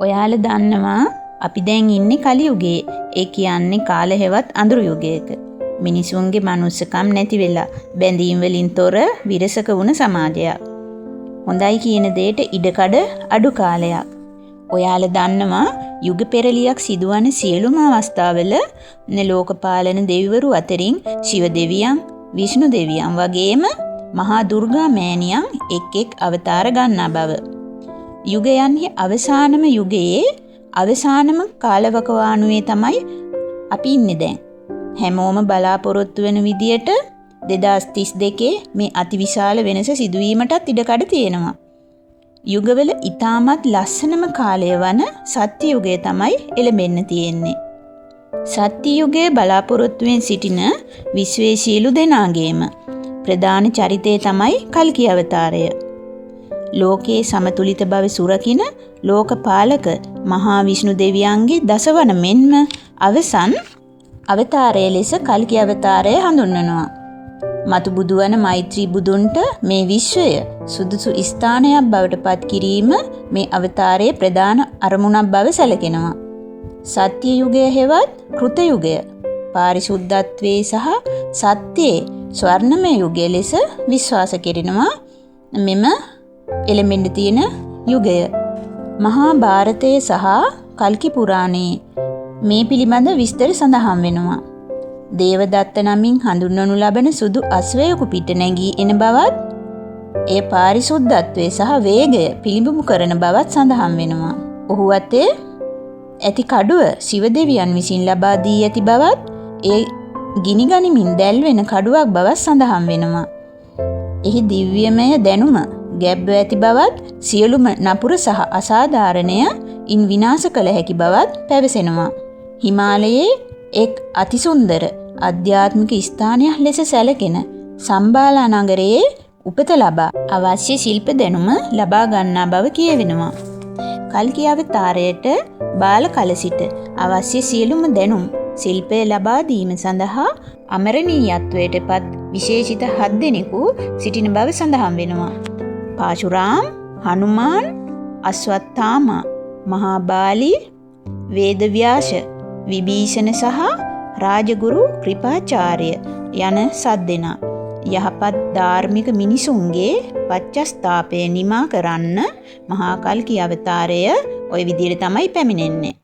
ඔයාලා දන්නවා අපි දැන් ඉන්නේ කලි යුගයේ. ඒ කියන්නේ කාලහෙවත් අඳුරු යුගයක. මිනිසුන්ගේ මනුස්සකම් නැති වෙලා බැඳීම් වලින් තොර විරසක වුණ සමාජයක්. හොඳයි කියන දෙයට ඉඩකඩ අඩු කාලයක්. ඔයාලා දන්නවා යුග පෙරලියක් සිදුවන සියලුම අවස්ථාවල ලෝකපාලන දෙවිවරු අතරින් ශිව දෙවියන්, විෂ්ණු දෙවියන් වගේම මහා දුර්ගා මෑණියන් එක් එක් අවතාර ගන්නා බව. යුගයන්හි අවසානම යුගයේ අවසානම කාලවකවානුවේ තමයි අපි ඉන්නේ දැන්. හැමෝම බලාපොරොත්තු වෙන විදියට 2032 මේ අතිවිශාල වෙනස සිදුවීමටත් ඉඩකඩ තියෙනවා. යුගවල ඊටමත් ලස්සනම කාලය වන සත්‍ය යුගය තමයි එළඹෙන්න තියෙන්නේ. සත්‍ය යුගයේ බලාපොරොත්තුවෙන් සිටින විශ්වයේ සියලු දෙනාගේම ප්‍රධාන චරිතය තමයි කල්කි අවතාරය. ලෝකයේ සමතුලිත බව සුරකින ලෝකපාලක මහා විෂ්ණු දෙවියන්ගේ දසවන මෙන්ම අවසන් අවතාරය ලෙස කල්කි අවතාරය හඳුන්වනවා. මතු බුදුවන මෛත්‍රී බුදුන්ට මේ විශ්වය සුදුසු ස්ථානයක් බවට පත් කිරීම මේ අවතාරයේ ප්‍රධාන අරමුණක් බව සැලකෙනවා. සත්‍ය යුගය හෙවත් කෘත යුගය පාරිශුද්ධත්වයේ සහ සත්‍යයේ ස්වර්ණමය යුගය ලෙස විශ්වාස කෙරෙනවා. මෙම එළඹෙන්න තියෙන යුගය මහා භාරතයේ සහ කල්කි පුරාණයේ මේ පිළිබඳ විස්තර සඳහන් වෙනවා. දේවදත්ත නමින් හඳුන්වනු ලබන සුදු අශ්වයෙකු පිට නැගී එන බවත් ඒ පාරිශුද්ධත්වයේ සහ වේගය පිළිඹු කරන බවත් සඳහන් වෙනවා. ඔහු අතේ ඇති කඩුව ශිව දෙවියන් විසින් ලබා දී ඇති බවත් ඒ ගිනි ගනිමින් දැල්වෙන කඩුවක් බවත් සඳහන් වෙනවා. එහි දිව්‍යමය දැනුම ගැබ්ව ඇති බවත් සියලුම නපුර සහ අසාධාරණය ඉන් විනාශ කළ හැකි බවත් පැවසෙනවා. හිමාලයේ එක් අතිසුන්දර ආධ්‍යාත්මික ස්ථානයක් ලෙස සැලකෙන සම්බාලා නගරයේ උපත ලබා අවශ්‍ය ශිල්ප දැනුම ලබා ගන්නා බව කියවෙනවා. කල්කි අවතාරයට බාල කල සිට අවශ්‍ය සියලුම දැනුම් ශිල්පය ලබා දීම සඳහා අමරණීයත්වයට පත් විශේෂිත 7 දෙනෙකු සිටින බව සඳහන් වෙනවා. පාශුරාම්, හනුමාන්, අස්වත්ථාමා, මහාබාලි, වේදව්‍යාස, විභීෂණ සහ රාජගුරු කෘපාචාර්ය යන 7 දෙනා යහපත් ධාර්මික මිනිසුන්ගේ පශ්චාත්තාපය නිමා කරන්න මහා කල්කි අවතාරය ওই විදිහට තමයි පැමිණෙන්නේ.